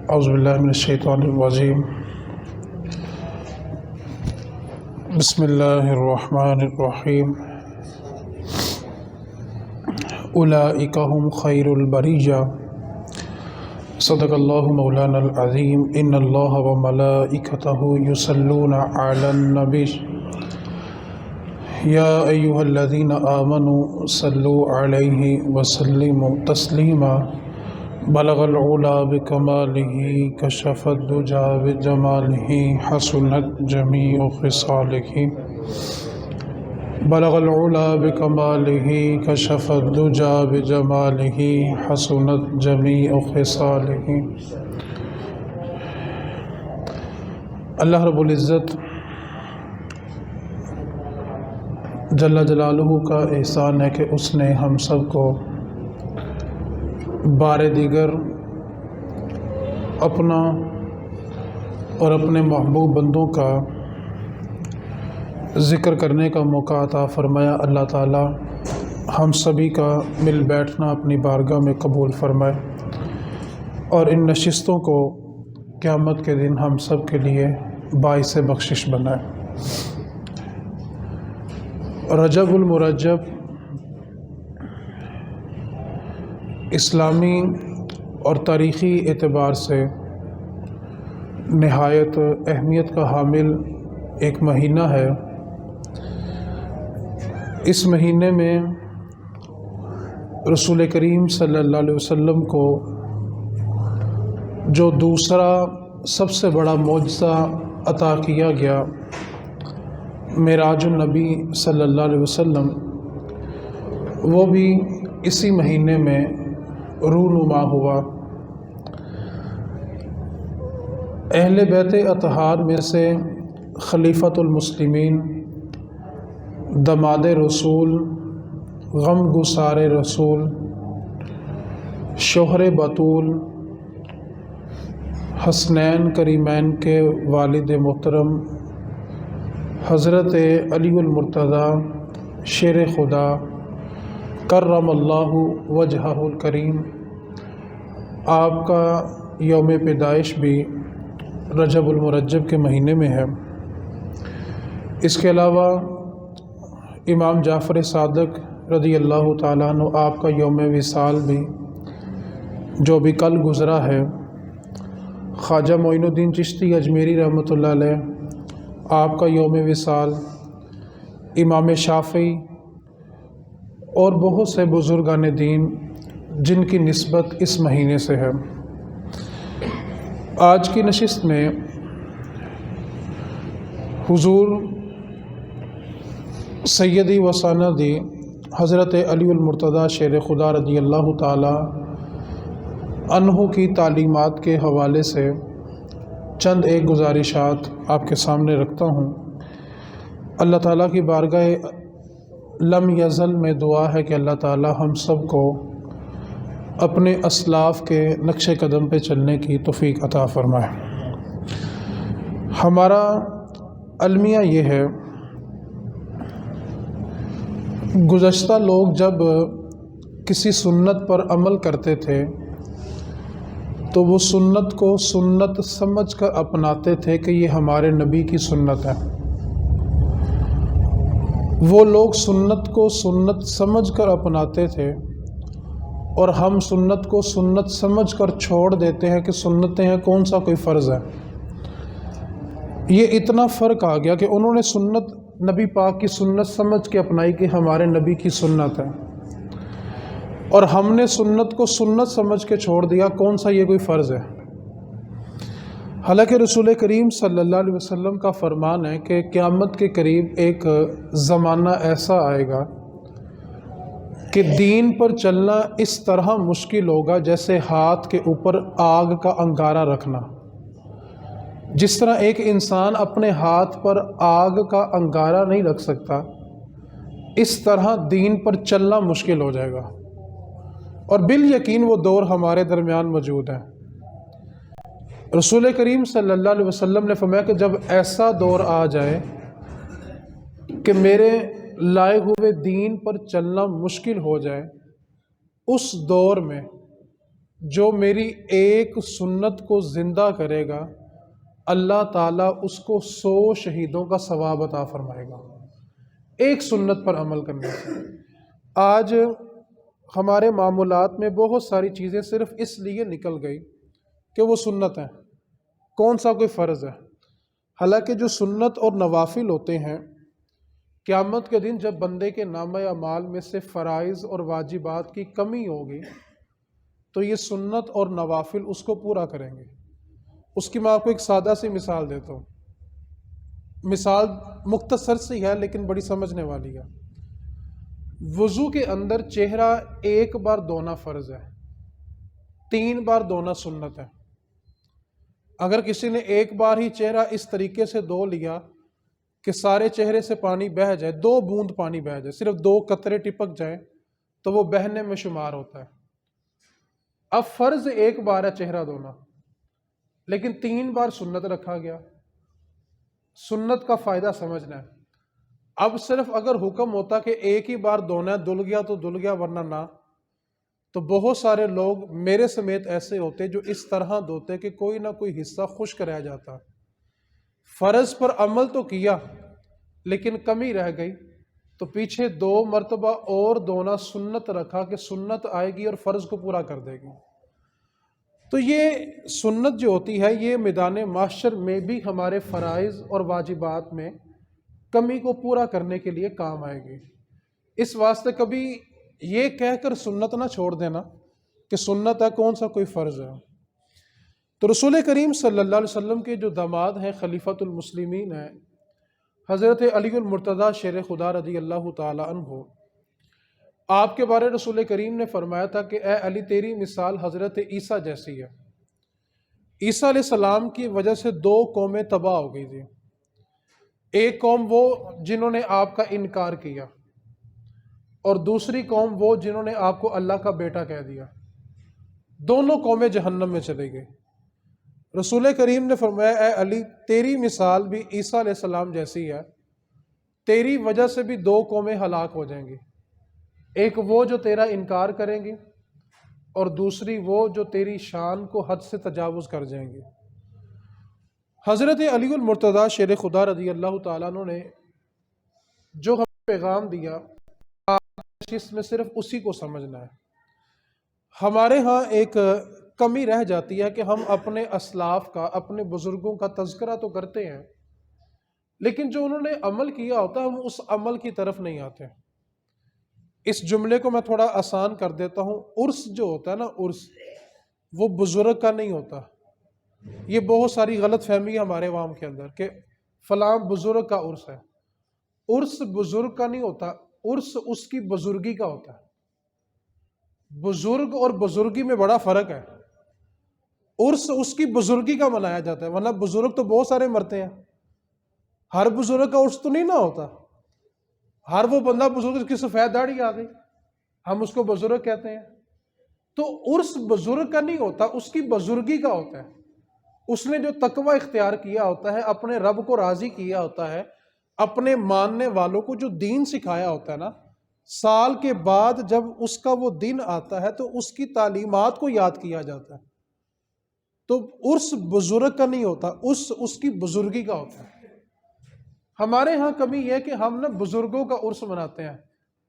اعوذ باللہ من الشیطان الرجیم بسم اللہ الرحمن الرحیم اولئک هم خیر البریہ صدق اللہ مولانا العظیم ان اللہ وملائکتہ یصلون علی النبی یا ایہا الذین آمنوا صلوا علیہ وسلموا تسلیما بلغ العلا بکمالہ کشف الدجا بجمالہ حسنت جمیع خصالہ بلغ العلا بکمالہ کشف الدجا بجمالہ حسنت جمیع خصالہ۔ اللہ رب العزت جل جلالہ کا احسان ہے کہ اس نے ہم سب کو بار دیگر اپنا اور اپنے محبوب بندوں کا ذکر کرنے کا موقع عطا فرمایا۔ اللہ تعالی ہم سبھی کا مل بیٹھنا اپنی بارگاہ میں قبول فرمائے اور ان نشستوں کو قیامت کے دن ہم سب کے لیے باعث بخشش بنائے۔ رجب المرجب اسلامی اور تاریخی اعتبار سے نہایت اہمیت کا حامل ایک مہینہ ہے۔ اس مہینے میں رسول کریم صلی اللہ علیہ وسلم کو جو دوسرا سب سے بڑا معجزہ عطا کیا گیا، معراج النبی صلی اللہ علیہ وسلم، وہ بھی اسی مہینے میں رونما ہوا۔ اہل بیت اطہار میں سے خلیفۃ المسلمین، دماد رسول، غم گسار رسول، شوہر بطول، حسنین کریمین کے والد محترم حضرت علی المرتضی شیر خدا کرم اللہ وجہہ الکریم، آپ کا یوم پیدائش بھی رجب المرجب کے مہینے میں ہے۔ اس کے علاوہ امام جعفر صادق رضی اللہ تعالیٰ عنہ، آپ کا یوم وصال بھی جو بھی کل گزرا ہے۔ خواجہ معین الدین چشتی اجمیری رحمۃ اللہ علیہ، آپ کا یوم وصال، امام شافعی اور بہت سے بزرگان دین جن کی نسبت اس مہینے سے ہے۔ آج کی نشست میں حضور سیدی و سندی حضرت علی المرتضی شیر خدا رضی اللہ تعالی عنہ کی تعلیمات کے حوالے سے چند ایک گزارشات آپ کے سامنے رکھتا ہوں۔ اللہ تعالیٰ کی بارگاہ لم یزل میں دعا ہے کہ اللہ تعالیٰ ہم سب کو اپنے اسلاف کے نقش قدم پہ چلنے کی توفیق عطا فرمائے۔ ہمارا المیہ یہ ہے، گزشتہ لوگ جب کسی سنت پر عمل کرتے تھے تو وہ سنت کو سنت سمجھ کر اپناتے تھے کہ یہ ہمارے نبی کی سنت ہے۔ وہ لوگ سنت کو سنت سمجھ کر اپناتے تھے اور ہم سنت کو سنت سمجھ کر چھوڑ دیتے ہیں کہ سنتیں ہیں، کون سا کوئی فرض ہے۔ یہ اتنا فرق آ گیا کہ انہوں نے سنت نبی پاک کی سنت سمجھ کے اپنائی کہ ہمارے نبی کی سنت ہے، اور ہم نے سنت کو سنت سمجھ کے چھوڑ دیا، کون سا یہ کوئی فرض ہے۔ حالانکہ رسول کریم صلی اللہ علیہ وسلم کا فرمان ہے کہ قیامت کے قریب ایک زمانہ ایسا آئے گا کہ دین پر چلنا اس طرح مشکل ہوگا جیسے ہاتھ کے اوپر آگ کا انگارہ رکھنا۔ جس طرح ایک انسان اپنے ہاتھ پر آگ کا انگارہ نہیں رکھ سکتا، اس طرح دین پر چلنا مشکل ہو جائے گا، اور بالیقین وہ دور ہمارے درمیان موجود ہے۔ رسول کریم صلی اللہ علیہ وسلم نے فرمایا کہ جب ایسا دور آ جائے کہ میرے لائے ہوئے دین پر چلنا مشکل ہو جائے، اس دور میں جو میری ایک سنت کو زندہ کرے گا اللہ تعالیٰ اس کو 100 شہیدوں کا ثواب عطا فرمائے گا، ایک سنت پر عمل کرنے سے۔ آج ہمارے معمولات میں بہت ساری چیزیں صرف اس لیے نکل گئی کہ وہ سنت ہیں، کون سا کوئی فرض ہے، حالانکہ جو سنت اور نوافل ہوتے ہیں، قیامت کے دن جب بندے کے نامہ اعمال میں سے فرائض اور واجبات کی کمی ہوگی تو یہ سنت اور نوافل اس کو پورا کریں گے۔ اس کی میں آپ کو ایک سادہ سی مثال دیتا ہوں، مثال مختصر سی ہے لیکن بڑی سمجھنے والی ہے۔ وضو کے اندر چہرہ ایک بار دھونا فرض ہے، 3 بار دھونا سنت ہے۔ اگر کسی نے ایک بار ہی چہرہ اس طریقے سے دھو لیا کہ سارے چہرے سے پانی بہہ جائے، 2 بوند پانی بہہ جائے، صرف 2 قطرے ٹپک جائیں تو وہ بہنے میں شمار ہوتا ہے۔ اب فرض ایک بار ہے چہرہ دھونا، لیکن 3 بار سنت رکھا گیا۔ سنت کا فائدہ سمجھنا ہے۔ اب صرف اگر حکم ہوتا کہ ایک ہی بار دھونا ہے، دھل گیا تو دھل گیا ورنہ نہ، تو بہت سارے لوگ میرے سمیت ایسے ہوتے جو اس طرح دھوتے کہ کوئی نہ کوئی حصہ خشک رہ جاتا۔ فرض پر عمل تو کیا لیکن کمی رہ گئی، تو پیچھے 2 مرتبہ اور دھونا سنت رکھا کہ سنت آئے گی اور فرض کو پورا کر دے گی۔ تو یہ سنت جو ہوتی ہے یہ میدان محشر میں بھی ہمارے فرائض اور واجبات میں کمی کو پورا کرنے کے لیے کام آئے گی۔ اس واسطے کبھی یہ کہہ کر سنت نہ چھوڑ دینا کہ سنت ہے، کون سا کوئی فرض ہے۔ تو رسول کریم صلی اللہ علیہ وسلم کے جو داماد ہیں، خلیفۃ المسلمین ہیں، حضرت علی المرتضیٰ شیر خدا رضی اللہ تعالی عنہ، آپ کے بارے رسول کریم نے فرمایا تھا کہ اے علی تیری مثال حضرت عیسیٰ جیسی ہے۔ عیسیٰ علیہ السلام کی وجہ سے 2 قومیں تباہ ہو گئی تھیں۔ ایک قوم وہ جنہوں نے آپ کا انکار کیا، اور دوسری قوم وہ جنہوں نے آپ کو اللہ کا بیٹا کہہ دیا۔ دونوں قومیں جہنم میں چلے گئے۔ رسول کریم نے فرمایا اے علی تیری مثال بھی عیسیٰ علیہ السلام جیسی ہے، تیری وجہ سے بھی 2 قومیں ہلاک ہو جائیں گی، ایک وہ جو تیرا انکار کریں گی اور دوسری وہ جو تیری شان کو حد سے تجاوز کر جائیں گے۔ حضرت علی المرتضیٰ شیر خدا رضی اللہ تعالیٰ عنہ نے جو ہمیں پیغام دیا، اس میں صرف اسی کو سمجھنا ہے۔ ہمارے ہاں ایک کمی رہ جاتی ہے کہ ہم اپنے اسلاف کا، اپنے بزرگوں کا تذکرہ تو کرتے ہیں، لیکن جو انہوں نے عمل کیا ہوتا ہے ہم اس عمل کی طرف نہیں آتے۔ اس جملے کو میں تھوڑا آسان کر دیتا ہوں۔ عرس جو ہوتا ہے نا، عرس وہ بزرگ کا نہیں ہوتا۔ یہ بہت ساری غلط فہمی ہے ہمارے عوام کے اندر کہ فلاں بزرگ کا عرس ہے۔ عرس بزرگ کا نہیں ہوتا، عرس اس کی بزرگی کا ہوتا ہے۔ بزرگ اور بزرگی میں بڑا فرق ہے۔ عرس اس کی بزرگی کا منایا جاتا ہے، ورنہ بزرگ تو بہت سارے مرتے ہیں۔ ہر بزرگ کا عرس تو نہیں نہ ہوتا۔ ہر وہ بندہ بزرگ جس کی سفید داڑھی آ گئی ہم اس کو بزرگ کہتے ہیں۔ تو عرس بزرگ کا نہیں ہوتا، اس کی بزرگی کا ہوتا ہے۔ اس نے جو تقوی اختیار کیا ہوتا ہے، اپنے رب کو راضی کیا ہوتا ہے، اپنے ماننے والوں کو جو دین سکھایا ہوتا ہے نا، سال کے بعد جب اس کا وہ دن آتا ہے تو اس کی تعلیمات کو یاد کیا جاتا ہے۔ تو عرس بزرگ کا نہیں ہوتا، اس کی بزرگی کا ہوتا ہے۔ ہمارے ہاں کمی یہ ہے کہ ہم نا بزرگوں کا عرس مناتے ہیں،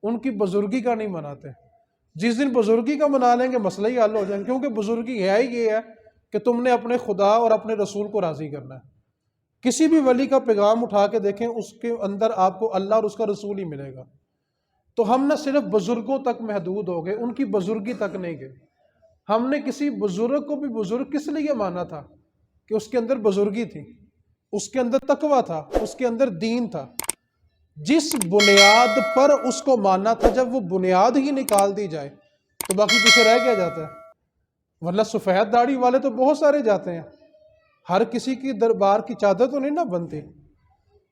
ان کی بزرگی کا نہیں مناتے۔ جس دن بزرگی کا منا لیں گے مسئلہ ہی حل ہو جائیں گے، کیونکہ بزرگی ہے ہی یہ ہے کہ تم نے اپنے خدا اور اپنے رسول کو راضی کرنا ہے۔ کسی بھی ولی کا پیغام اٹھا کے دیکھیں، اس کے اندر آپ کو اللہ اور اس کا رسول ہی ملے گا۔ تو ہم نہ صرف بزرگوں تک محدود ہو گئے، ان کی بزرگی تک نہیں گئے۔ ہم نے کسی بزرگ کو بھی بزرگ کس لیے مانا تھا کہ اس کے اندر بزرگی تھی، اس کے اندر تقویٰ تھا، اس کے اندر دین تھا۔ جس بنیاد پر اس کو ماننا تھا، جب وہ بنیاد ہی نکال دی جائے تو باقی پیچھے رہ کیا جاتا ہے؟ ورنہ سفید داڑھی والے تو بہت سارے جاتے ہیں، ہر کسی کی دربار کی چادر تو نہیں نہ بنتی۔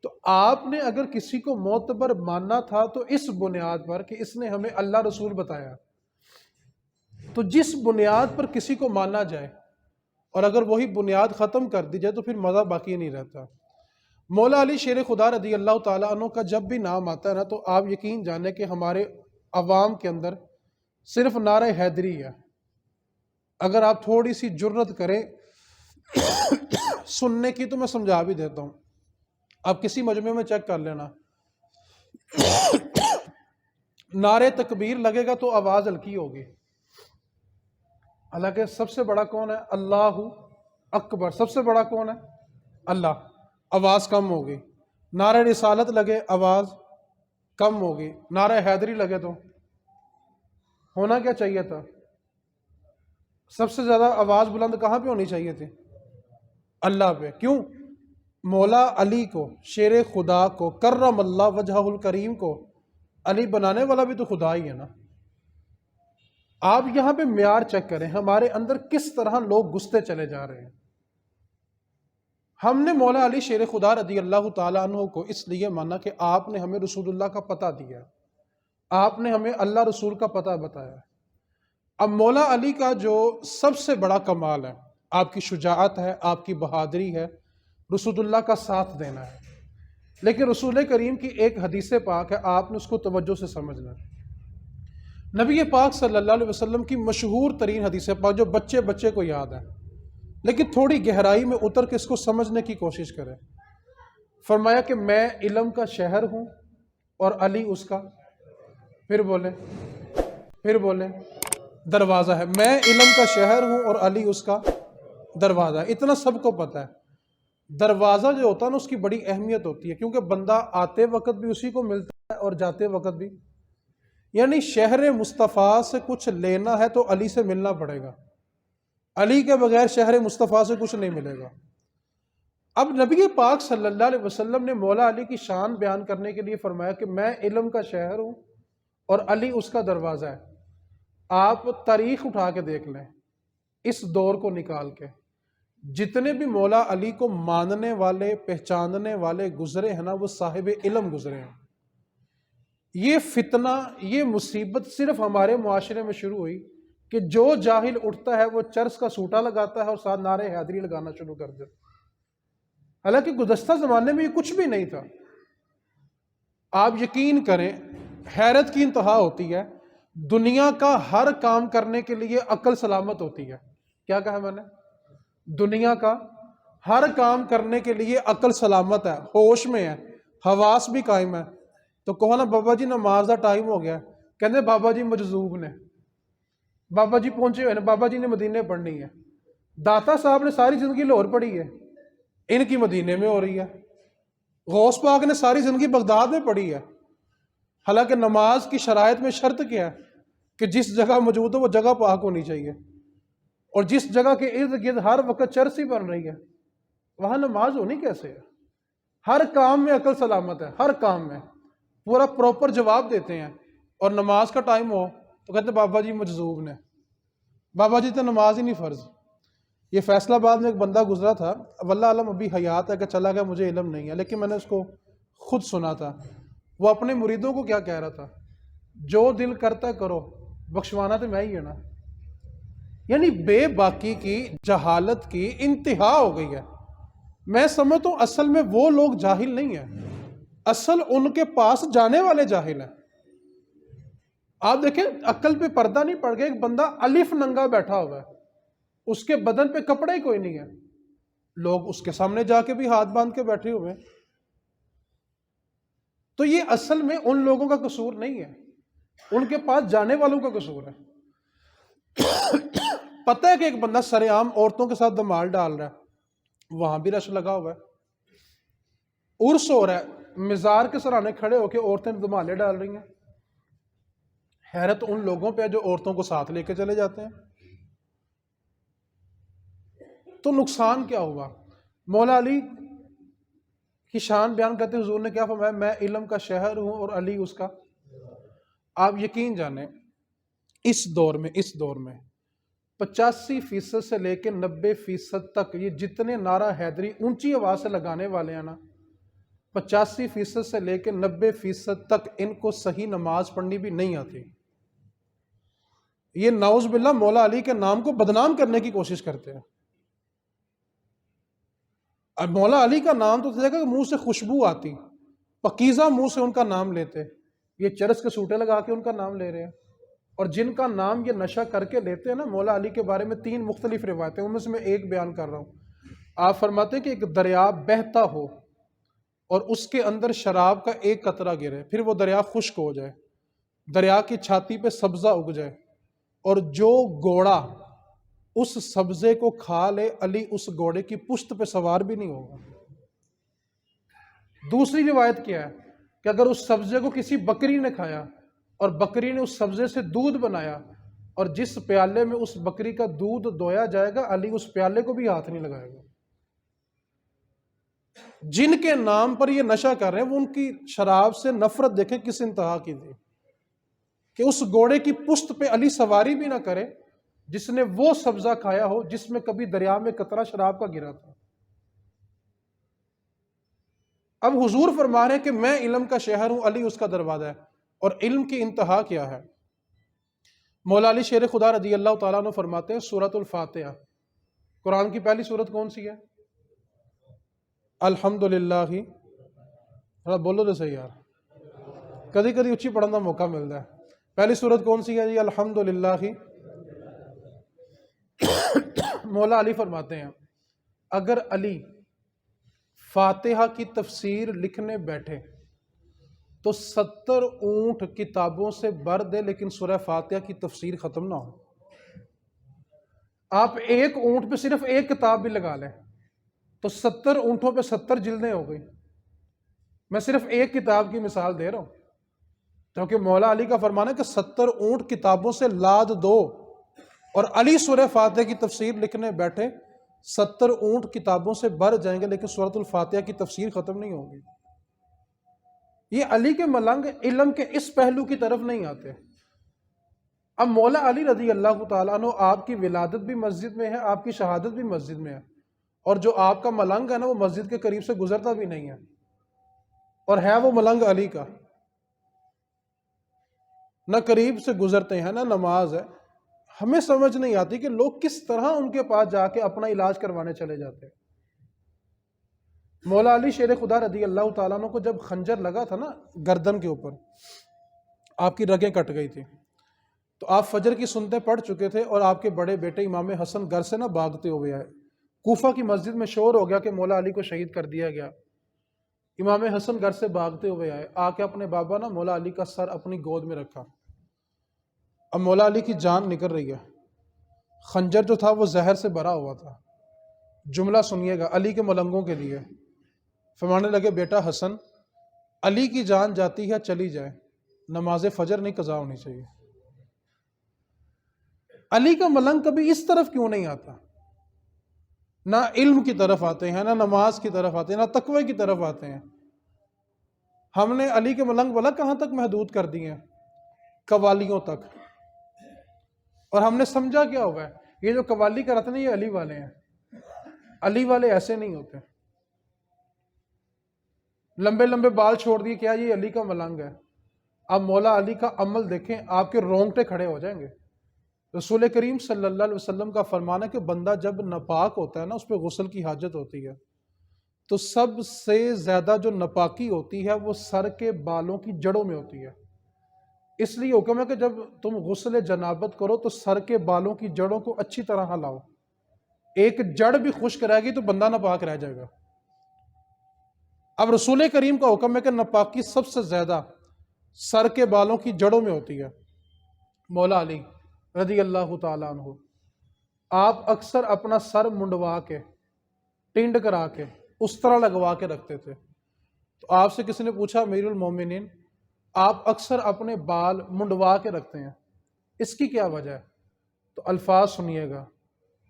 تو آپ نے اگر کسی کو معتبر ماننا تھا تو اس بنیاد پر کہ اس نے ہمیں اللہ رسول بتایا۔ تو جس بنیاد پر کسی کو مانا جائے اور اگر وہی بنیاد ختم کر دی جائے تو پھر مزہ باقی نہیں رہتا۔ مولا علی شیر خدا رضی اللہ تعالیٰ عنہ کا جب بھی نام آتا ہے نا تو آپ یقین جانیں کہ ہمارے عوام کے اندر صرف نعرہ حیدری ہے۔ اگر آپ تھوڑی سی جرت کریں سننے کی تو میں سمجھا بھی دیتا ہوں. آپ کسی مجمع میں چیک کر لینا، نعرے تکبیر لگے گا تو آواز ہلکی ہوگی، حالانکہ سب سے بڑا کون ہے؟ اللہ اکبر. سب سے بڑا کون ہے؟ اللہ. آواز کم ہوگی. نعرہ رسالت لگے آواز کم ہوگی. نعرہ حیدری لگے تو ہونا کیا چاہیے تھا؟ سب سے زیادہ آواز بلند کہاں پہ ہونی چاہیے تھی؟ اللہ پہ. کیوں؟ مولا علی کو، شیر خدا کو، کرم اللہ وجہہ الکریم کو علی بنانے والا بھی تو خدا ہی ہے نا. آپ یہاں پہ معیار چیک کریں، ہمارے اندر کس طرح لوگ گھستے چلے جا رہے ہیں. ہم نے مولا علی شیر خدا رضی اللہ تعالیٰ عنہ کو اس لیے مانا کہ آپ نے ہمیں رسول اللہ کا پتہ دیا، آپ نے ہمیں اللہ رسول کا پتہ بتایا. اب مولا علی کا جو سب سے بڑا کمال ہے، آپ کی شجاعت ہے، آپ کی بہادری ہے، رسول اللہ کا ساتھ دینا ہے. لیکن رسول کریم کی ایک حدیث پاک ہے، آپ نے اس کو توجہ سے سمجھنا ہے. نبی پاک صلی اللہ علیہ وسلم کی مشہور ترین حدیث پاک جو بچے بچے کو یاد ہے، لیکن تھوڑی گہرائی میں اتر کے اس کو سمجھنے کی کوشش کریں. فرمایا کہ میں علم کا شہر ہوں اور علی اس کا، پھر بولیں دروازہ ہے. میں علم کا شہر ہوں اور علی اس کا دروازہ ہے. اتنا سب کو پتہ ہے. دروازہ جو ہوتا ہے نا اس کی بڑی اہمیت ہوتی ہے، کیونکہ بندہ آتے وقت بھی اسی کو ملتا ہے اور جاتے وقت بھی. یعنی شہر مصطفیٰ سے کچھ لینا ہے تو علی سے ملنا پڑے گا، علی کے بغیر شہر مصطفیٰ سے کچھ نہیں ملے گا. اب نبی پاک صلی اللہ علیہ وسلم نے مولا علی کی شان بیان کرنے کے لیے فرمایا کہ میں علم کا شہر ہوں اور علی اس کا دروازہ ہے. آپ تاریخ اٹھا کے دیکھ لیں، اس دور کو نکال کے جتنے بھی مولا علی کو ماننے والے، پہچاننے والے گزرے ہیں نا، وہ صاحب علم گزرے ہیں. یہ فتنہ، یہ مصیبت صرف ہمارے معاشرے میں شروع ہوئی کہ جو جاہل اٹھتا ہے وہ چرس کا سوٹا لگاتا ہے اور ساتھ نعرے حیدری لگانا شروع کر دیتا. حالانکہ گزشتہ زمانے میں یہ کچھ بھی نہیں تھا. آپ یقین کریں، حیرت کی انتہا ہوتی ہے. دنیا کا ہر کام کرنے کے لیے عقل سلامت ہوتی ہے. کیا کہا میں نے؟ دنیا کا ہر کام کرنے کے لیے عقل سلامت ہے، ہوش میں ہے، حواس بھی قائم ہے. تو کہو نا بابا جی نماز دا ٹائم ہو گیا، کہندے بابا جی مجذوب نے، بابا جی پہنچے ہوئے نے، بابا جی نے مدینے پڑھنی ہے. داتا صاحب نے ساری زندگی لاہور پڑھی ہے، ان کی مدینے میں ہو رہی ہے. غوث پاک نے ساری زندگی بغداد میں پڑھی ہے. حالانکہ نماز کی شرائط میں شرط کیا ہے کہ جس جگہ موجود ہو وہ جگہ پاک ہونی چاہیے، اور جس جگہ کے ارد گرد ہر وقت چرس ہی بن رہی ہے وہاں نماز ہونی کیسے ہے؟ ہر کام میں عقل سلامت ہے، ہر کام میں پورا پراپر جواب دیتے ہیں. اور نماز کا ٹائم ہو تو کہتے ہیں بابا جی مجذوب نے، بابا جی تو نماز ہی نہیں فرض. یہ فیصلہ آباد میں ایک بندہ گزرا تھا، واللہ علم ابھی حیات ہے کہ چلا گیا، مجھے علم نہیں ہے، لیکن میں نے اس کو خود سنا تھا. وہ اپنے مریدوں کو کیا کہہ رہا تھا؟ جو دل کرتا کرو، بخشوانا تو میں ہی ہے نا. یعنی بے باکی کی، جہالت کی انتہا ہو گئی ہے. میں سمجھتا ہوں اصل میں وہ لوگ جاہل نہیں ہیں، اصل ان کے پاس جانے والے جاہل ہیں. آپ دیکھیں عقل پہ پردہ نہیں پڑ گیا. ایک بندہ الف ننگا بیٹھا ہوا ہے، اس کے بدن پہ کپڑا ہی کوئی نہیں ہے، لوگ اس کے سامنے جا کے بھی ہاتھ باندھ کے بیٹھے ہوئے ہیں. تو یہ اصل میں ان لوگوں کا قصور نہیں ہے، ان کے پاس جانے والوں کا قصور ہے. پتہ ہے کہ ایک بندہ سر عام عورتوں کے ساتھ دمال ڈال رہا ہے، وہاں بھی رش لگا ہوا ہے. عرس ہو رہا ہے، مزار کے سرانے کھڑے ہو کے عورتیں دمالے ڈال رہی ہیں. حیرت ان لوگوں پہ جو عورتوں کو ساتھ لے کے چلے جاتے ہیں. تو نقصان کیا ہوا؟ مولا علی کی شان بیان کرتے حضور نے کیا فرمایا؟ میں علم کا شہر ہوں اور علی اس کا. آپ یقین جانیں اس دور میں 85% سے لے کے 90% تک یہ جتنے نعرہ حیدری اونچی آواز سے لگانے والے ہیں نا، 85% سے لے کے 90% تک ان کو صحیح نماز پڑھنی بھی نہیں آتی. یہ نعوذ باللہ مولا علی کے نام کو بدنام کرنے کی کوشش کرتے ہیں. اب مولا علی کا نام تو دیکھا کہ منہ سے خوشبو آتی، پکیزہ منہ سے ان کا نام لیتے. یہ چرس کے سوٹے لگا کے ان کا نام لے رہے ہیں. اور جن کا نام یہ نشہ کر کے لیتے ہیں نا، مولا علی کے بارے میں 3 مختلف روایتیں، ان میں سے میں ایک بیان کر رہا ہوں۔ آپ فرماتے ہیں کہ ایک دریا بہتا ہو اور اس کے اندر شراب کا ایک قطرہ گرے، پھر وہ دریا خشک ہو جائے، دریا کی چھاتی پہ سبزہ اگ جائے، اور جو گھوڑا اس سبزے کو کھا لے، علی اس گھوڑے کی پشت پہ سوار بھی نہیں ہوگا۔ دوسری روایت کیا ہے کہ اگر اس سبزے کو کسی بکری نے کھایا اور بکری نے اس سبزے سے دودھ بنایا، اور جس پیالے میں اس بکری کا دودھ دویا جائے گا، علی اس پیالے کو بھی ہاتھ نہیں لگائے گا۔ جن کے نام پر یہ نشہ کر رہے ہیں، وہ ان کی شراب سے نفرت دیکھیں کس انتہا کی تھی، کہ اس گھوڑے کی پشت پہ علی سواری بھی نہ کرے جس نے وہ سبزہ کھایا ہو جس میں کبھی دریا میں قطرہ شراب کا گرا تھا۔ اب حضور فرما رہے ہیں کہ میں علم کا شہر ہوں، علی اس کا دروازہ ہے، اور علم کی انتہا کیا ہے؟ مولا علی شیر خدا رضی اللہ تعالیٰ عنہ فرماتے ہیں سورۃ الفاتحہ، قرآن کی پہلی سورت کون سی ہے؟ الحمدللہ ہی، بولو تو صحیح یار، کدی کدی اچھی پڑھنے کا موقع ملتا ہے۔ پہلی سورت کون سی ہے جی؟ الحمدللہ ہی۔ مولا علی فرماتے ہیں اگر علی فاتحہ کی تفسیر لکھنے بیٹھے تو 70 اونٹ کتابوں سے بھر دے، لیکن سورہ فاتحہ کی تفسیر ختم نہ ہو۔ آپ ایک اونٹ پہ صرف ایک کتاب بھی لگا لیں تو 70 اونٹوں پہ 70 جلدیں ہو گئی۔ میں صرف ایک کتاب کی مثال دے رہا ہوں، کیونکہ مولا علی کا فرمانا ہے کہ 70 اونٹ کتابوں سے لاد دو، اور علی سورہ فاتحہ کی تفسیر لکھنے بیٹھے 70 اونٹ کتابوں سے بھر جائیں گے، لیکن سورۃ الفاتحہ کی تفسیر ختم نہیں ہوگی۔ یہ علی کے ملنگ علم کے اس پہلو کی طرف نہیں آتے۔ اب مولا علی رضی اللہ تعالیٰ عنہ، آپ کی ولادت بھی مسجد میں ہے، آپ کی شہادت بھی مسجد میں ہے، اور جو آپ کا ملنگ ہے نا، وہ مسجد کے قریب سے گزرتا بھی نہیں ہے، اور ہے وہ ملنگ علی کا، نہ قریب سے گزرتے ہیں نہ نماز ہے۔ ہمیں سمجھ نہیں آتی کہ لوگ کس طرح ان کے پاس جا کے اپنا علاج کروانے چلے جاتے ہیں۔ مولا علی شیر خدا رضی اللہ تعالیٰ عنہ کو جب خنجر لگا تھا نا گردن کے اوپر، آپ کی رگیں کٹ گئی تھی، تو آپ فجر کی سنتیں پڑھ چکے تھے، اور آپ کے بڑے بیٹے امام حسن گھر سے نہ بھاگتے ہوئے آئے۔ کوفہ کی مسجد میں شور ہو گیا کہ مولا علی کو شہید کر دیا گیا۔ امام حسن گھر سے بھاگتے ہوئے آئے، آ کے اپنے بابا نا مولا علی کا سر اپنی گود میں رکھا۔ اب مولا علی کی جان نکل رہی ہے، خنجر جو تھا وہ زہر سے بھرا ہوا تھا۔ جملہ سنیے گا علی کے ملنگوں کے لیے۔ فرمانے لگے بیٹا حسن، علی کی جان جاتی ہے چلی جائے، نماز فجر نہیں قضا ہونی چاہیے۔ علی کا ملنگ کبھی اس طرف کیوں نہیں آتا؟ نہ علم کی طرف آتے ہیں، نہ نماز کی طرف آتے ہیں، نہ تقوی کی طرف آتے ہیں۔ ہم نے علی کے ملنگ بلا کہاں تک محدود کر دیے ہیں؟ قوالیوں تک۔ اور ہم نے سمجھا کیا ہوا ہے، یہ جو قوالی کراتے ہیں یہ علی والے ہیں۔ علی والے ایسے نہیں ہوتے۔ لمبے لمبے بال چھوڑ دیے، کیا یہ علی کا ملنگ ہے؟ آپ مولا علی کا عمل دیکھیں، آپ کے رونگٹے کھڑے ہو جائیں گے۔ رسول کریم صلی اللہ علیہ وسلم کا فرمان ہے کہ بندہ جب ناپاک ہوتا ہے نا، اس پہ غسل کی حاجت ہوتی ہے، تو سب سے زیادہ جو ناپاکی ہوتی ہے وہ سر کے بالوں کی جڑوں میں ہوتی ہے۔ اس لیے حکم ہے کہ جب تم غسل جنابت کرو تو سر کے بالوں کی جڑوں کو اچھی طرح ہلاؤ، ایک جڑ بھی خشک رہے گی تو بندہ ناپاک رہ جائے گا۔ اب رسول کریم کا حکم ہے کہ ناپاکی سب سے زیادہ سر کے بالوں کی جڑوں میں ہوتی ہے۔ مولا علی رضی اللہ تعالیٰ عنہ، آپ اکثر اپنا سر منڈوا کے، ٹنڈ کرا کے، اس طرح لگوا کے رکھتے تھے۔ تو آپ سے کسی نے پوچھا امیر المومنین، آپ اکثر اپنے بال منڈوا کے رکھتے ہیں، اس کی کیا وجہ ہے؟ تو الفاظ سنیے گا۔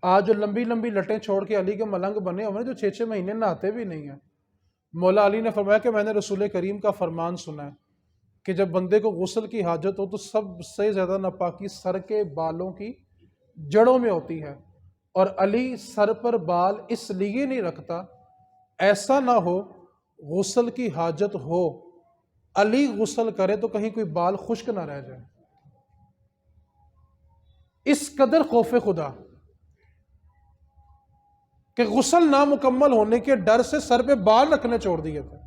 آج جو لمبی لمبی لٹیں چھوڑ کے علی کے ملنگ بنے ہوئے جو 6 مہینے نہاتے بھی نہیں ہیں، مولا علی نے فرمایا کہ میں نے رسول کریم کا فرمان سنا ہے کہ جب بندے کو غسل کی حاجت ہو تو سب سے زیادہ ناپاکی سر کے بالوں کی جڑوں میں ہوتی ہے، اور علی سر پر بال اس لیے نہیں رکھتا ایسا نہ ہو غسل کی حاجت ہو، علی غسل کرے تو کہیں کوئی بال خشک نہ رہ جائے۔ اس قدر خوف خدا کہ غسل نامکمل ہونے کے ڈر سے سر پہ بال رکھنے چھوڑ دیے تھے،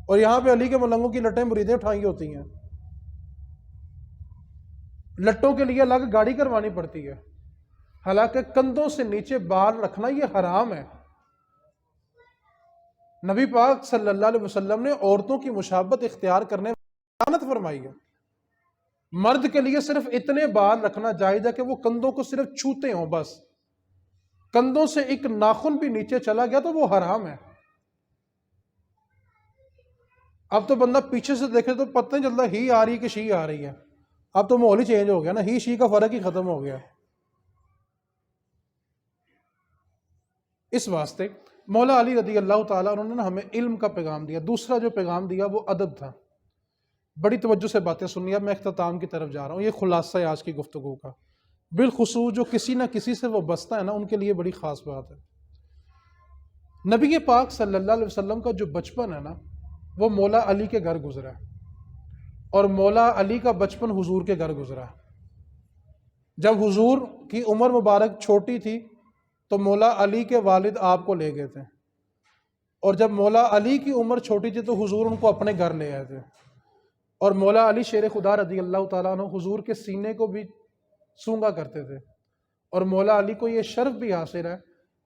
اور یہاں پہ علی کے ملنگوں کی لٹیں مریدیں اٹھائی ہوتی ہیں۔ لٹوں کے لیے الگ گاڑی کروانی پڑتی ہے، حالانکہ کندھوں سے نیچے بال رکھنا یہ حرام ہے۔ نبی پاک صلی اللہ علیہ وسلم نے عورتوں کی مشابہت اختیار کرنے میں لعنت فرمائی ہے۔ مرد کے لیے صرف اتنے بال رکھنا جائز ہے کہ وہ کندھوں کو صرف چھوتے ہوں، بس کندھوں سے ایک ناخن بھی نیچے چلا گیا تو وہ حرام ہے۔ اب تو بندہ پیچھے سے دیکھے تو پتہ نہیں چلتا ہی آ رہی ہے کہ شی آ رہی ہے، اب تو ماحول ہی چینج ہو گیا نا، ہی شی کا فرق ہی ختم ہو گیا۔ اس واسطے مولا علی رضی اللہ تعالیٰ انہوں نے ہمیں علم کا پیغام دیا۔ دوسرا جو پیغام دیا وہ ادب تھا۔ بڑی توجہ سے باتیں سننی، اب میں اختتام کی طرف جا رہا ہوں، یہ خلاصہ ہے آج کی گفتگو کا، بالخصوص جو کسی نہ کسی سے وہ بستا ہے نا، ان کے لیے بڑی خاص بات ہے۔ نبی پاک صلی اللہ علیہ وسلم کا جو بچپن ہے نا، وہ مولا علی کے گھر گزرا ہے، اور مولا علی کا بچپن حضور کے گھر گزرا ہے۔ جب حضور کی عمر مبارک چھوٹی تھی تو مولا علی کے والد آپ کو لے گئے تھے، اور جب مولا علی کی عمر چھوٹی تھی تو حضور ان کو اپنے گھر لے آئے تھے، اور مولا علی شیر خدا رضی اللہ تعالیٰ عنہ حضور کے سینے کو بھی سونگا کرتے تھے، اور مولا علی کو یہ شرف بھی حاصل ہے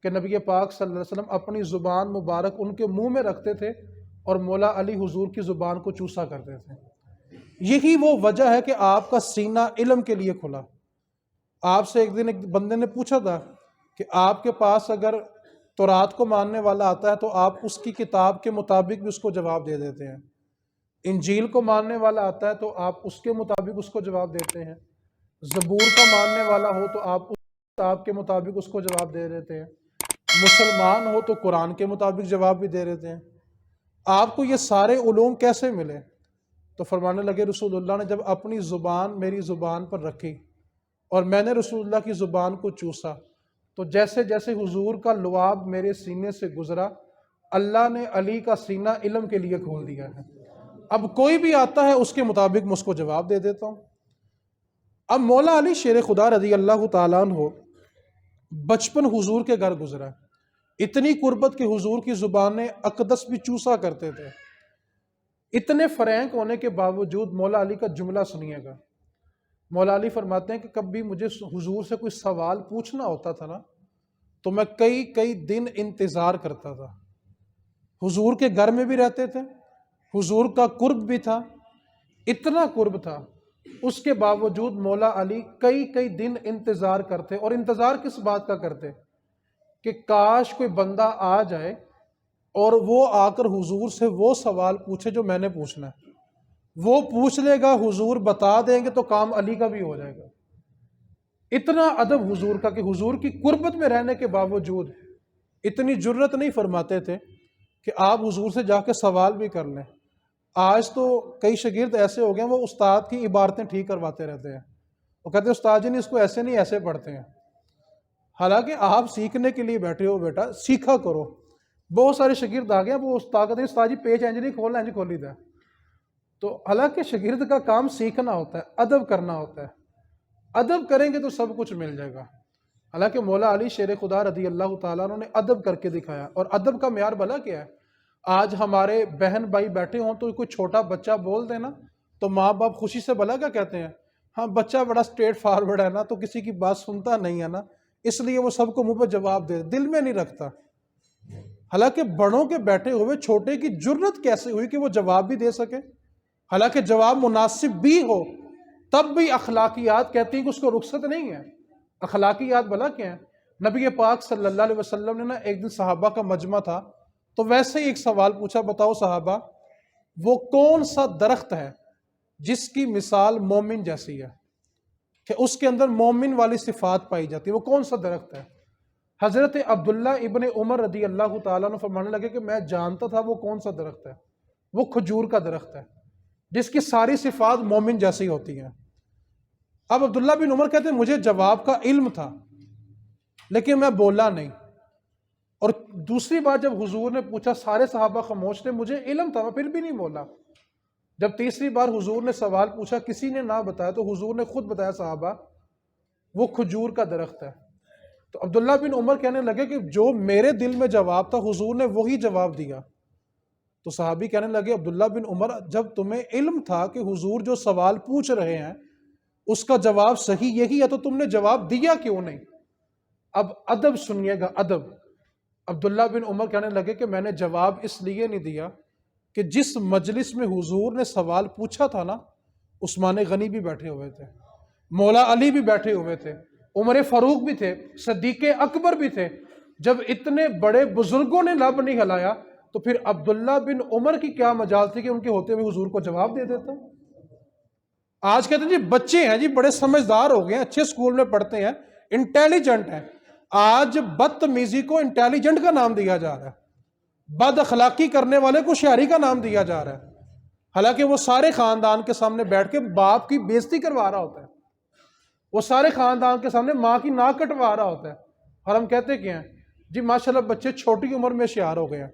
کہ نبی پاک صلی اللہ علیہ وسلم اپنی زبان مبارک ان کے منہ میں رکھتے تھے اور مولا علی حضور کی زبان کو چوسا کرتے تھے۔ یہی وہ وجہ ہے کہ آپ کا سینہ علم کے لیے کھلا۔ آپ سے ایک دن ایک بندے نے پوچھا تھا کہ آپ کے پاس اگر تورات کو ماننے والا آتا ہے تو آپ اس کی کتاب کے مطابق بھی اس کو جواب دے دیتے ہیں، انجیل کو ماننے والا آتا ہے تو آپ اس کے مطابق اس کو جواب دیتے ہیں، زبور کا ماننے والا ہو تو آپ اس کتاب کے مطابق اس کو جواب دے دیتے ہیں، مسلمان ہو تو قرآن کے مطابق جواب بھی دے دیتے ہیں۔ آپ کو یہ سارے علوم کیسے ملے؟ تو فرمانے لگے رسول اللہ نے جب اپنی زبان میری زبان پر رکھی اور میں نے رسول اللہ کی زبان کو چوسا تو جیسے جیسے حضور کا لعاب میرے سینے سے گزرا، اللہ نے علی کا سینہ علم کے لیے کھول دیا ہے۔ اب کوئی بھی آتا ہے اس کے مطابق میں اس کو جواب دے دیتا ہوں۔ اب مولا علی شیر خدا رضی اللہ تعالیٰ عنہ بچپن حضور کے گھر گزرا، اتنی قربت کہ حضور کی زبان اقدس بھی چوسا کرتے تھے۔ اتنے فرینک ہونے کے باوجود مولا علی کا جملہ سنیے گا۔ مولا علی فرماتے ہیں کہ کبھی مجھے حضور سے کوئی سوال پوچھنا ہوتا تھا نا تو میں کئی دن انتظار کرتا تھا۔ حضور کے گھر میں بھی رہتے تھے، حضور کا قرب بھی تھا، اتنا قرب تھا، اس کے باوجود مولا علی کئی دن انتظار کرتے، اور انتظار کس بات کا کرتے کہ کاش کوئی بندہ آ جائے اور وہ آ کر حضور سے وہ سوال پوچھے جو میں نے پوچھنا ہے، وہ پوچھ لے گا، حضور بتا دیں گے تو کام علی کا بھی ہو جائے گا۔ اتنا ادب حضور کا کہ حضور کی قربت میں رہنے کے باوجود اتنی جرت نہیں فرماتے تھے کہ آپ حضور سے جا کے سوال بھی کر لیں۔ آج تو کئی شاگرد ایسے ہو گئے ہیں وہ استاد کی عبارتیں ٹھیک کرواتے رہتے ہیں، وہ کہتے ہیں استاد جی نہیں، اس کو ایسے نہیں ایسے پڑھتے ہیں، حالانکہ آپ سیکھنے کے لیے بیٹھے ہو، بیٹا سیکھا کرو۔ بہت سارے شاگرد آ گئے ہیں وہ استاد کہتے ہیں استاد جی پیج انج نہیں کھولنا، انج کھولی دا، تو حالانکہ شاگرد کا کام سیکھنا ہوتا ہے، ادب کرنا ہوتا ہے، ادب کریں گے تو سب کچھ مل جائے گا۔ حالانکہ مولا علی شیر خدا رضی اللہ تعالیٰ عنہ نے ادب کر کے دکھایا، اور ادب کا معیار بھلا کیا ہے؟ آج ہمارے بہن بھائی بیٹھے ہوں تو کوئی چھوٹا بچہ بول دے نا تو ماں باپ خوشی سے بھلا کیا کہتے ہیں؟ ہاں بچہ بڑا اسٹریٹ فارورڈ ہے نا، تو کسی کی بات سنتا نہیں ہے نا، اس لیے وہ سب کو منہ پہ جواب دے، دل میں نہیں رکھتا۔ حالانکہ بڑوں کے بیٹھے ہوئے چھوٹے کی جرت کیسے ہوئی کہ وہ جواب بھی دے سکے؟ حالانکہ جواب مناسب بھی ہو تب بھی اخلاقیات کہتی ہیں کہ اس کو رخصت نہیں ہے۔ اخلاقیات بھلا کیا ہیں؟ نبی پاک صلی اللہ علیہ وسلم نے نا ایک دن صحابہ کا مجمع تھا تو ویسے ہی ایک سوال پوچھا، بتاؤ صحابہ وہ کون سا درخت ہے جس کی مثال مومن جیسی ہے، کہ اس کے اندر مومن والی صفات پائی جاتی ہے، وہ کون سا درخت ہے؟ حضرت عبداللہ ابن عمر رضی اللہ تعالیٰ عنہ فرمانے لگے کہ میں جانتا تھا وہ کون سا درخت ہے، وہ کھجور کا درخت ہے جس کی ساری صفات مومن جیسی ہوتی ہیں۔ اب عبداللہ بن عمر کہتے ہیں مجھے جواب کا علم تھا لیکن میں بولا نہیں، اور دوسری بار جب حضور نے پوچھا سارے صحابہ خاموش تھے، مجھے علم تھا میں پھر بھی نہیں بولا۔ جب تیسری بار حضور نے سوال پوچھا کسی نے نہ بتایا تو حضور نے خود بتایا صحابہ وہ کھجور کا درخت ہے۔ تو عبداللہ بن عمر کہنے لگے کہ جو میرے دل میں جواب تھا حضور نے وہی جواب دیا۔ تو صحابی کہنے لگے عبداللہ بن عمر جب تمہیں علم تھا کہ حضور جو سوال پوچھ رہے ہیں اس کا جواب صحیح یہی ہے تو تم نے جواب دیا کیوں نہیں؟ اب ادب سنیے گا، ادب۔ عبداللہ بن عمر کہنے لگے کہ میں نے جواب اس لیے نہیں دیا کہ جس مجلس میں حضور نے سوال پوچھا تھا نا، عثمان غنی بھی بیٹھے ہوئے تھے، مولا علی بھی بیٹھے ہوئے تھے، عمر فاروق بھی تھے، صدیق اکبر بھی تھے۔ جب اتنے بڑے بزرگوں نے لب نہیں ہلایا تو پھر عبداللہ بن عمر کی کیا مجال تھی کہ ان کے ہوتے ہوئے حضور کو جواب دے دیتا؟ آج کہتے ہیں جی بچے ہیں جی، بڑے سمجھدار ہو گئے ہیں، اچھے سکول میں پڑھتے ہیں، انٹیلیجنٹ ہیں۔ آج بدتمیزی کو انٹیلیجنٹ کا نام دیا جا رہا ہے، بد اخلاقی کرنے والے کو ہوشیاری کا نام دیا جا رہا ہے، حالانکہ وہ سارے خاندان کے سامنے بیٹھ کے باپ کی بےزتی کروا رہا ہوتا ہے، وہ سارے خاندان کے سامنے ماں کی ناک کٹوا رہا ہوتا ہے، اور ہم کہتے کیا ہیں جی ماشاءاللہ بچے چھوٹی عمر میں ہوشیار ہو گئے ہیں۔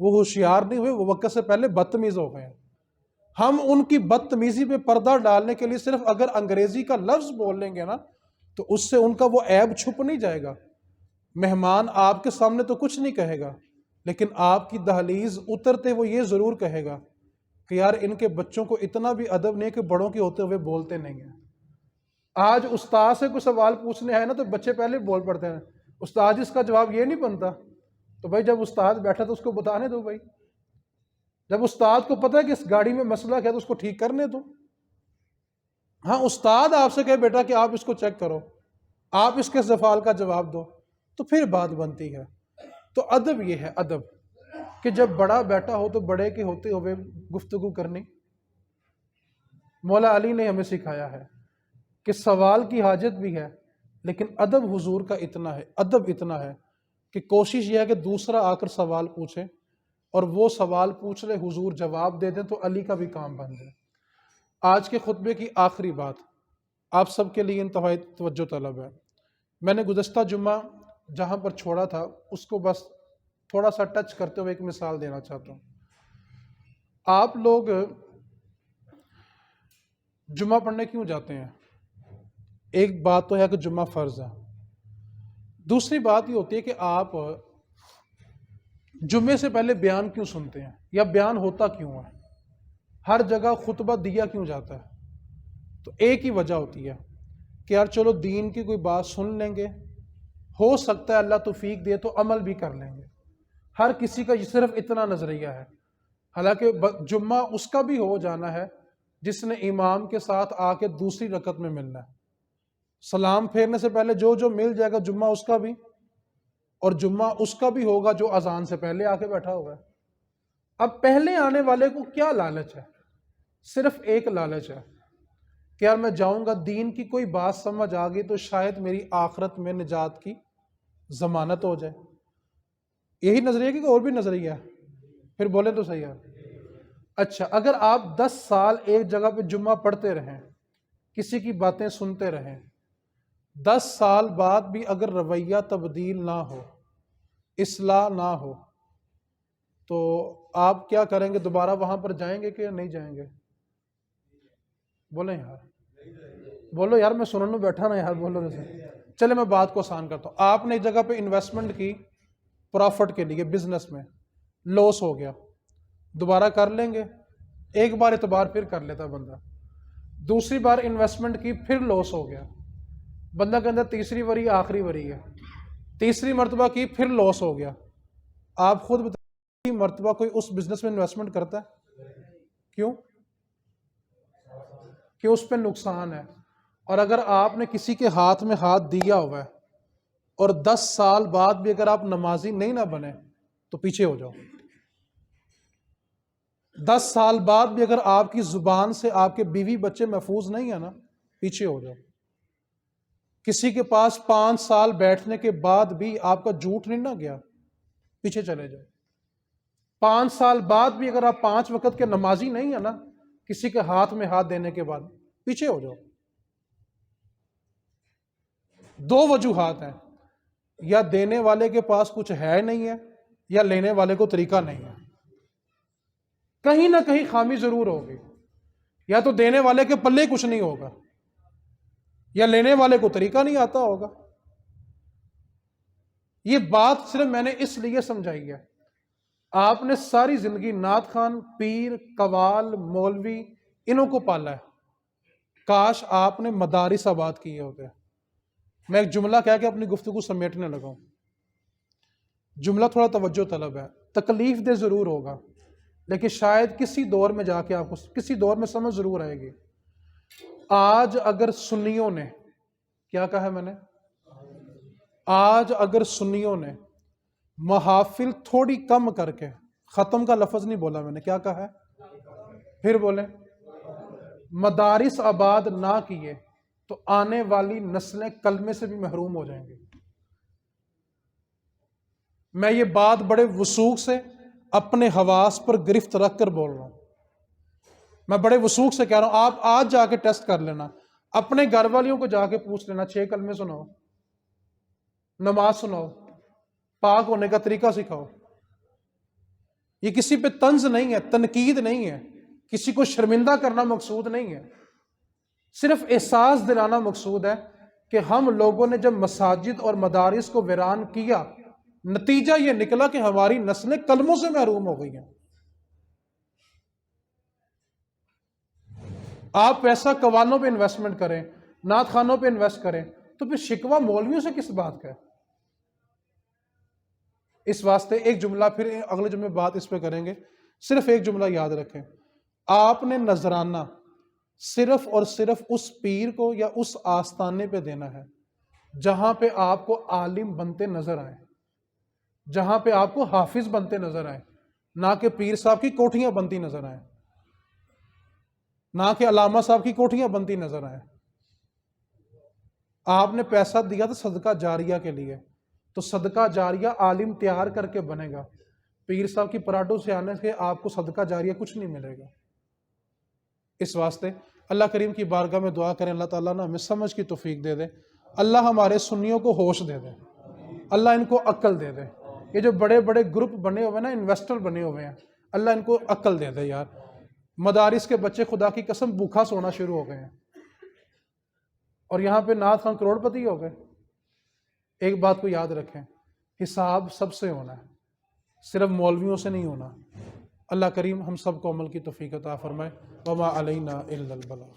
وہ ہوشیار نہیں ہوئے، وہ وقت سے پہلے بدتمیز ہو گئے ہیں۔ ہم ان کی بدتمیزی پہ پردہ ڈالنے کے لیے صرف اگر انگریزی کا لفظ بول لیں گے نا تو اس سے ان کا وہ عیب چھپ نہیں جائے گا۔ مہمان آپ کے سامنے تو کچھ نہیں کہے گا، لیکن آپ کی دہلیز اترتے وہ یہ ضرور کہے گا کہ یار ان کے بچوں کو اتنا بھی ادب نہیں کہ بڑوں کے ہوتے ہوئے بولتے نہیں ہیں۔ آج استاد سے کوئی سوال پوچھنے آئے نا تو بچے پہلے بول پڑتے ہیں، استاد اس کا جواب یہ نہیں بنتا، تو بھائی جب استاد بیٹھا تو اس کو بتانے دو بھائی، جب استاد کو پتہ ہے کہ اس گاڑی میں مسئلہ کیا تو اس کو ٹھیک کرنے دو۔ ہاں استاد آپ سے کہے بیٹا کہ آپ اس کو چیک کرو، آپ اس کے سوال کا جواب دو، تو پھر بات بنتی ہے۔ تو ادب یہ ہے، ادب کہ جب بڑا بیٹھا ہو تو بڑے کے ہوتے ہوئے گفتگو کرنی۔ مولا علی نے ہمیں سکھایا ہے کہ سوال کی حاجت بھی ہے، لیکن ادب حضور کا اتنا ہے، ادب اتنا ہے کہ کوشش یہ ہے کہ دوسرا آ کر سوال پوچھے اور وہ سوال پوچھ لے، حضور جواب دے دیں تو علی کا بھی کام بن جائے۔ آج کے خطبے کی آخری بات آپ سب کے لیے انتہائی توجہ طلب ہے۔ میں نے گزشتہ جمعہ جہاں پر چھوڑا تھا اس کو بس تھوڑا سا ٹچ کرتے ہوئے ایک مثال دینا چاہتا ہوں۔ آپ لوگ جمعہ پڑھنے کیوں جاتے ہیں؟ ایک بات تو ہے کہ جمعہ فرض ہے، دوسری بات یہ ہوتی ہے کہ آپ جمعے سے پہلے بیان کیوں سنتے ہیں یا بیان ہوتا کیوں ہے، ہر جگہ خطبہ دیا کیوں جاتا ہے؟ تو ایک ہی وجہ ہوتی ہے کہ یار چلو دین کی کوئی بات سن لیں گے، ہو سکتا ہے اللہ توفیق دے تو عمل بھی کر لیں گے۔ ہر کسی کا صرف اتنا نظریہ ہے، حالانکہ جمعہ اس کا بھی ہو جانا ہے جس نے امام کے ساتھ آ کے دوسری رکعت میں ملنا ہے۔ سلام پھیرنے سے پہلے جو جو مل جائے گا جمعہ اس کا بھی، اور جمعہ اس کا بھی ہوگا جو اذان سے پہلے آ کے بیٹھا ہوا ہے۔ اب پہلے آنے والے کو کیا لالچ ہے؟ صرف ایک لالچ ہے کہ یار میں جاؤں گا، دین کی کوئی بات سمجھ آ گئی تو شاید میری آخرت میں نجات کی ضمانت ہو جائے۔ یہی نظریہ کہ اور بھی نظریہ ہے؟ پھر بولے تو صحیح ہے۔ اچھا، اگر آپ 10 سال ایک جگہ پہ جمعہ پڑھتے رہیں، کسی کی باتیں سنتے رہیں، 10 سال بعد بھی اگر رویہ تبدیل نہ ہو، اصلاح نہ ہو، تو آپ کیا کریں گے؟ دوبارہ وہاں پر جائیں گے کہ نہیں جائیں گے؟ بولیں یار، بولو یار، میں سننے بیٹھا نا یار، بولو جیسے۔ چلے میں بات کو آسان کرتا ہوں۔ آپ نے ایک جگہ پہ انویسٹمنٹ کی پروفٹ کے لیے، بزنس میں لاس ہو گیا، دوبارہ کر لیں گے؟ ایک بار اعتبار پھر کر لیتا بندہ، دوسری بار انویسٹمنٹ کی پھر لاس ہو گیا، بندہ کے اندر تیسری وری آخری وری ہے، تیسری مرتبہ کی پھر لاس ہو گیا۔ آپ خود بتائیے مرتبہ کوئی اس بزنس میں انویسٹمنٹ کرتا ہے؟ کیوں؟ کہ اس پہ نقصان ہے۔ اور اگر آپ نے کسی کے ہاتھ میں ہاتھ دیا ہوا ہے اور 10 سال بعد بھی اگر آپ نمازی نہیں نہ بنے تو پیچھے ہو جاؤ۔ 10 سال بعد بھی اگر آپ کی زبان سے آپ کے بیوی بچے محفوظ نہیں ہیں نا، پیچھے ہو جاؤ۔ کسی کے پاس 5 سال بیٹھنے کے بعد بھی آپ کا جھوٹ نہیں نہ گیا، پیچھے چلے جاؤ۔ 5 سال بعد بھی اگر آپ 5 وقت کے نمازی نہیں ہیں نا، کسی کے ہاتھ میں ہاتھ دینے کے بعد پیچھے ہو جاؤ۔ 2 وجوہات ہیں، یا دینے والے کے پاس کچھ ہے نہیں ہے، یا لینے والے کو طریقہ نہیں ہے۔ کہیں نہ کہیں خامی ضرور ہوگی، یا تو دینے والے کے پلے کچھ نہیں ہوگا، یا لینے والے کو طریقہ نہیں آتا ہوگا۔ یہ بات صرف میں نے اس لیے سمجھائی ہے، آپ نے ساری زندگی نعت خان، پیر، قوال، مولوی انہوں کو پالا ہے، کاش آپ نے مدارس آباد کیے ہوتے. میں ایک جملہ کہہ کے اپنی گفتگو سمیٹنے لگا ہوں. جملہ تھوڑا توجہ طلب ہے، تکلیف دہ ضرور ہوگا، لیکن شاید کسی دور میں جا کے آپ کو کسی دور میں سمجھ ضرور آئے گی. آج اگر سنیوں نے، کیا کہا ہے میں نے؟ آج اگر سنیوں نے محافل تھوڑی کم کر کے، ختم کا لفظ نہیں بولا میں نے، کیا کہا ہے؟ پھر بولیں، مدارس آباد نہ کیے تو آنے والی نسلیں کلمے سے بھی محروم ہو جائیں گی. میں یہ بات بڑے وثوق سے اپنے حواس پر گرفت رکھ کر بول رہا ہوں. میں بڑے وثوق سے کہہ رہا ہوں، آپ آج جا کے ٹیسٹ کر لینا، اپنے گھر والیوں کو جا کے پوچھ لینا، 6 کلمے سناؤ، نماز سناؤ، پاک ہونے کا طریقہ سکھاؤ. یہ کسی پہ طنز نہیں ہے، تنقید نہیں ہے، کسی کو شرمندہ کرنا مقصود نہیں ہے، صرف احساس دلانا مقصود ہے کہ ہم لوگوں نے جب مساجد اور مدارس کو ویران کیا، نتیجہ یہ نکلا کہ ہماری نسلیں کلموں سے محروم ہو گئی ہیں. آپ پیسہ قوانوں پہ انویسٹمنٹ کریں، نعت خانوں پہ انویسٹ کریں، تو پھر شکوہ مولویوں سے کس بات کا ہے؟ اس واسطے ایک جملہ، پھر اگلے جملے بات اس پہ کریں گے، صرف ایک جملہ یاد رکھیں، آپ نے نذرانہ صرف اور صرف اس پیر کو یا اس آستانے پہ دینا ہے جہاں پہ آپ کو عالم بنتے نظر آئیں، جہاں پہ آپ کو حافظ بنتے نظر آئیں، نہ کہ پیر صاحب کی کوٹھیاں بنتی نظر آئیں، نہ کہ علامہ صاحب کی کوٹھیاں بنتی نظر آئیں. آپ نے پیسہ دیا تو صدقہ جاریہ کے لیے، تو صدقہ جاریہ عالم تیار کر کے بنے گا. پیر صاحب کی پراٹھوں سے آنے سے آپ کو صدقہ جاریہ کچھ نہیں ملے گا. اس واسطے اللہ کریم کی بارگاہ میں دعا کریں، اللہ تعالیٰ نے ہمیں سمجھ کی توفیق دے دے، اللہ ہمارے سنیوں کو ہوش دے دے، اللہ ان کو عقل دے دے. یہ جو بڑے بڑے گروپ بنے ہوئے نا، انویسٹر بنے ہوئے ہیں، اللہ ان کو عقل دے دے. یار مدارس کے بچے خدا کی قسم بھوکا سونا شروع ہو گئے ہیں، اور یہاں پہ نعت خان کروڑ پتی ہو گئے. ایک بات کو یاد رکھیں، حساب سب سے ہونا ہے، صرف مولویوں سے نہیں ہونا. اللہ کریم ہم سب کو عمل کی توفیق عطا فرمائے. وما علینا الا البلاغ.